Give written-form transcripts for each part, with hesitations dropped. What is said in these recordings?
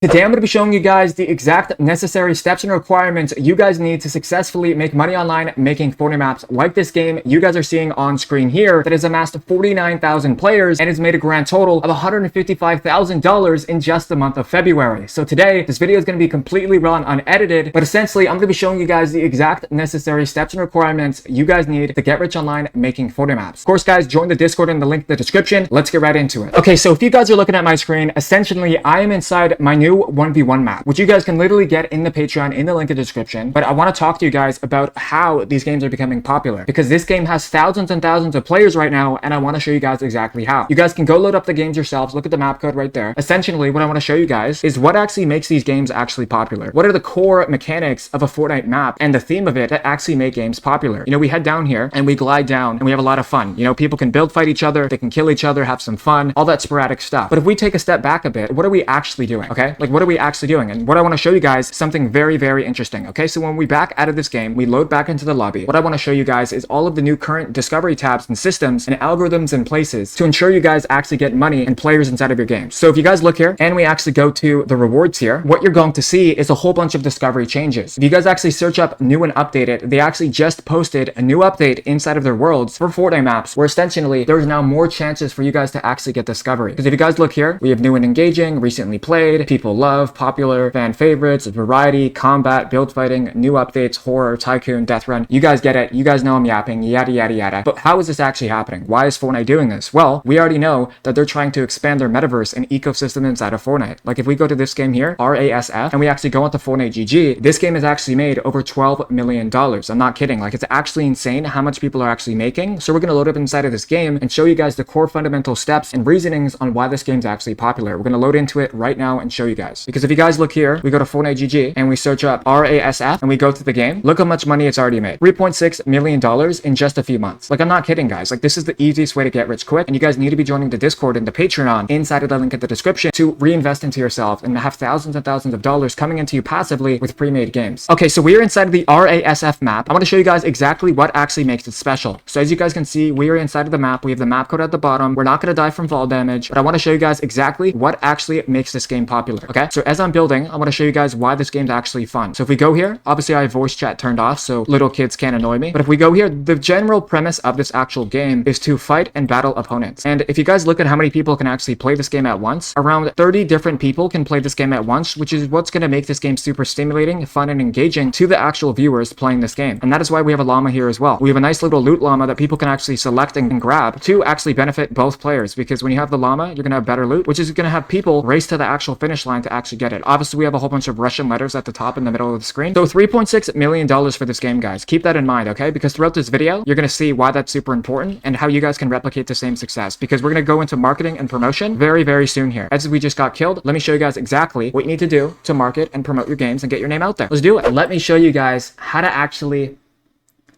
Today I'm going to be showing you guys the exact necessary steps and requirements you guys need to successfully make money online making Fortnite maps like this game you guys are seeing on screen here that has amassed 49,000 players and has made a grand total of $155,000 in just the month of February. So today this video is going to be completely raw and unedited, but essentially I'm going to be showing you guys the exact necessary steps and requirements you guys need to get rich online making Fortnite maps. Of course guys, join the Discord in the link in the description. Let's get right into it. Okay, so if you guys are looking at my screen, essentially I am inside my new 1v1 map, which you guys can literally get in the Patreon in the link in the description. But I want to talk to you guys about how these games are becoming popular, because this game has thousands and thousands of players right now, and I want to show you guys exactly how. You guys can go load up the games yourselves, look at the map code right there. Essentially what I want to show you guys is what actually makes these games actually popular. What are the core mechanics of a Fortnite map and the theme of it that actually make games popular? You know, we head down here and we glide down and we have a lot of fun. You know, people can build fight each other, they can kill each other, have some fun, all that sporadic stuff. But if we take a step back a bit, what are we actually doing? Okay, like what are we actually doing? And what I want to show you guys is something very, very interesting. Okay, so when we back out of this game, we load back into the lobby. What I want to show you guys is all of the new current discovery tabs and systems and algorithms in places to ensure you guys actually get money and players inside of your game. So if you guys look here and we actually go to the rewards here, what you're going to see is a whole bunch of discovery changes. If you guys actually search up new and updated, they actually just posted a new update inside of their worlds for Fortnite maps, where essentially there's now more chances for you guys to actually get discovery. Because if you guys look here, we have new and engaging, recently played, people love, popular, fan favorites, variety, combat, build fighting, new updates, horror, tycoon, death run. You guys get it. You guys know I'm yapping, yada, yada, yada. But how is this actually happening? Why is Fortnite doing this? Well, we already know that they're trying to expand their metaverse and ecosystem inside of Fortnite. Like if we go to this game here, RASF, and we actually go into Fortnite GG, this game has actually made over $12 million. I'm not kidding. Like it's actually insane how much people are actually making. So we're going to load up inside of this game and show you guys the core fundamental steps and reasonings on why this game's actually popular. We're going to load into it right now and show you guys. Because if you guys look here, we go to Fortnite GG and we search up RASF and we go to the game. Look how much money it's already made. $3.6 million in just a few months. Like I'm not kidding guys. Like this is the easiest way to get rich quick, and you guys need to be joining the Discord and the Patreon inside of the link in the description to reinvest into yourself and have thousands and thousands of dollars coming into you passively with pre-made games. Okay, so we're inside of the RASF map. I want to show you guys exactly what actually makes it special. So as you guys can see, we are inside of the map. We have the map code at the bottom. We're not going to die from fall damage, but I want to show you guys exactly what actually makes this game popular. Okay, so as I'm building, I want to show you guys why this game's actually fun. So if we go here, obviously I have voice chat turned off so little kids can't annoy me. But if we go here, the general premise of this actual game is to fight and battle opponents. And if you guys look at how many people can actually play this game at once, around 30 different people can play this game at once, which is what's going to make this game super stimulating, fun, and engaging to the actual viewers playing this game. And that is why we have a llama here as well. We have a nice little loot llama that people can actually select and grab to actually benefit both players, because when you have the llama, you're going to have better loot, which is going to have people race to the actual finish line to actually get it. Obviously, we have a whole bunch of Russian letters at the top in the middle of the screen. So $3.6 million for this game, guys. Keep that in mind, okay? Because throughout this video, you're going to see why that's super important and how you guys can replicate the same success, because we're going to go into marketing and promotion very, very soon here. As we just got killed, let me show you guys exactly what you need to do to market and promote your games and get your name out there. Let's do it. Let me show you guys how to actually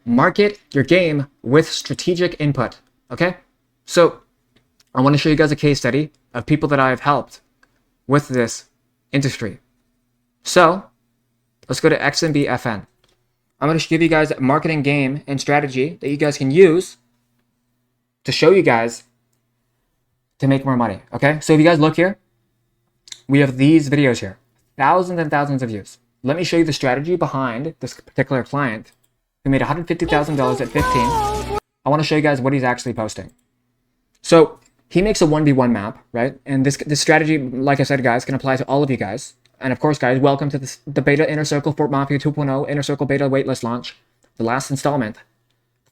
market your game with strategic input, okay? So I want to show you guys a case study of people that I've helped with this industry. So let's go to UEFN. I'm going to give you guys a marketing game and strategy that you guys can use to show you guys to make more money, okay? So if you guys look here, we have these videos here, thousands and thousands of views. Let me show you the strategy behind this particular client who made $150,000 at 15. I want to show you guys what he's actually posting. So he makes a 1v1 map, right? And this strategy, like I said, guys, can apply to all of you guys. And of course, guys, welcome to the beta Inner Circle Fort Mafia 2.0 Inner Circle beta waitlist launch, the last installment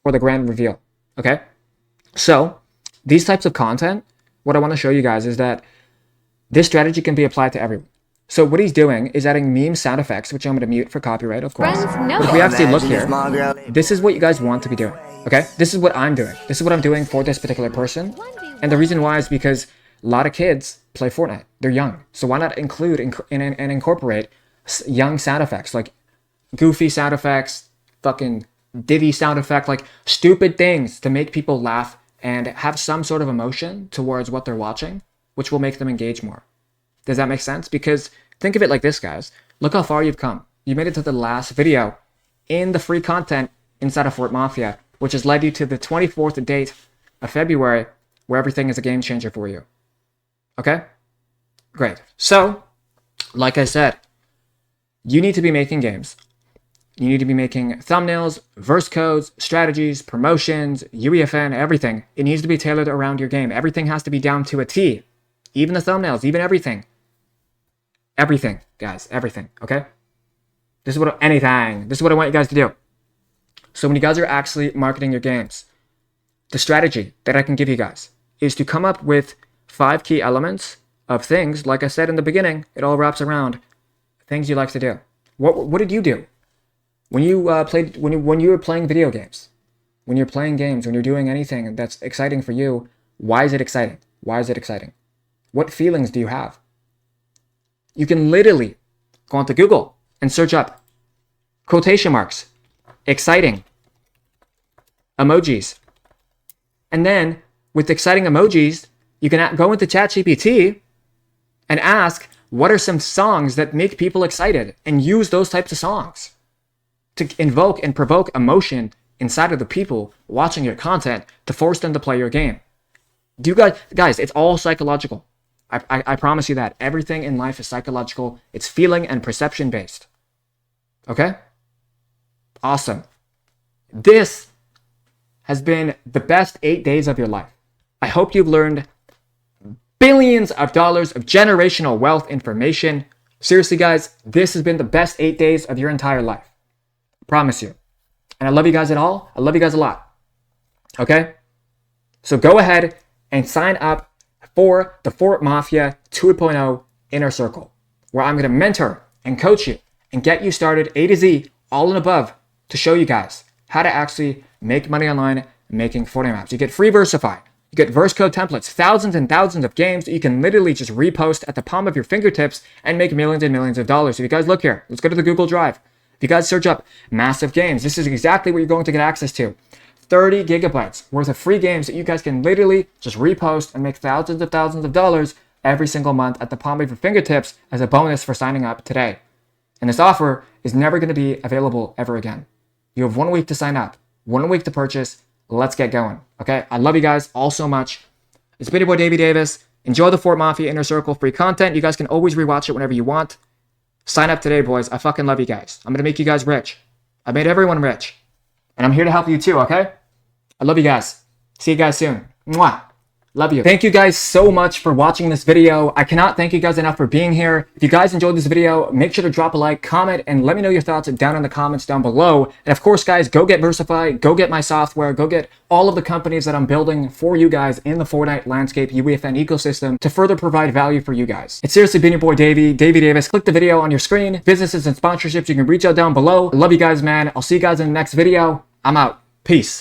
for the grand reveal, okay? So these types of content, what I want to show you guys is that this strategy can be applied to everyone. So what he's doing is adding meme sound effects, which I'm going to mute for copyright, of course. But if we actually look here, this is what you guys want to be doing, okay? This is what I'm doing. This is what I'm doing for this particular person. And the reason why is because a lot of kids play Fortnite. They're young. So why not include and incorporate young sound effects, like goofy sound effects, fucking divvy sound effect, like stupid things to make people laugh and have some sort of emotion towards what they're watching, which will make them engage more. Does that make sense? Because think of it like this, guys. Look how far you've come. You made it to the last video in the free content inside of Fort Mafia, which has led you to the 24th date of February, where everything is a game changer for you. Okay? Great. So Like I said, you need to be making games. You need to be making thumbnails, verse codes, strategies, promotions, UEFN, everything. It needs to be tailored around your game. Everything has to be down to a T. Even the thumbnails, even everything. Everything, guys, everything, okay? This is what I want you guys to do. So when you guys are actually marketing your games, the strategy that I can give you guys is to come up with 5 key elements of things. Like I said in the beginning, it all wraps around things you like to do. What did you do when you when you were playing video games? When you're playing games, when you're doing anything that's exciting for you, why is it exciting? Why is it exciting? What feelings do you have? You can literally go onto Google and search up quotation marks, exciting, emojis. And then with exciting emojis, you can go into ChatGPT and ask, what are some songs that make people excited? And use those types of songs to invoke and provoke emotion inside of the people watching your content to force them to play your game. Do you guys, it's all psychological. I promise you that. Everything in life is psychological. It's feeling and perception based. Okay? Awesome. This has been the best 8 days of your life. I hope you've learned billions of dollars of generational wealth information. Seriously, guys, this has been the best 8 days of your entire life. I promise you. And I love you guys at all. I love you guys a lot. Okay? So go ahead and sign up for the Fort Mafia 2.0 Inner Circle, where I'm going to mentor and coach you and get you started A to Z, all and above, to show you guys how to actually make money online making Fortnite maps. You get free Versify. You get verse code templates, thousands and thousands of games that you can literally just repost at the palm of your fingertips and make millions and millions of dollars. So if you guys look here, let's go to the Google Drive. If you guys search up massive games, this is exactly what you're going to get access to. 30 gigabytes worth of free games that you guys can literally just repost and make thousands of dollars every single month at the palm of your fingertips as a bonus for signing up today. And this offer is never going to be available ever again. You have 1 week to sign up, 1 week to purchase. Let's get going. Okay? I love you guys all so much. It's been your boy, Davey Davis. Enjoy the Fort Mafia Inner Circle free content. You guys can always rewatch it whenever you want. Sign up today, boys. I fucking love you guys. I'm going to make you guys rich. I made everyone rich. And I'm here to help you too, okay? I love you guys. See you guys soon. Mwah. Love you. Thank you guys so much for watching this video. I cannot thank you guys enough for being here. If you guys enjoyed this video, make sure to drop a like, comment, and let me know your thoughts down in the comments down below. And of course, guys, go get Versify, go get my software, go get all of the companies that I'm building for you guys in the Fortnite landscape UEFN ecosystem to further provide value for you guys. It's seriously been your boy, Davey Davis. Click the video on your screen. Businesses and sponsorships, you can reach out down below. I love you guys, man. I'll see you guys in the next video. I'm out. Peace.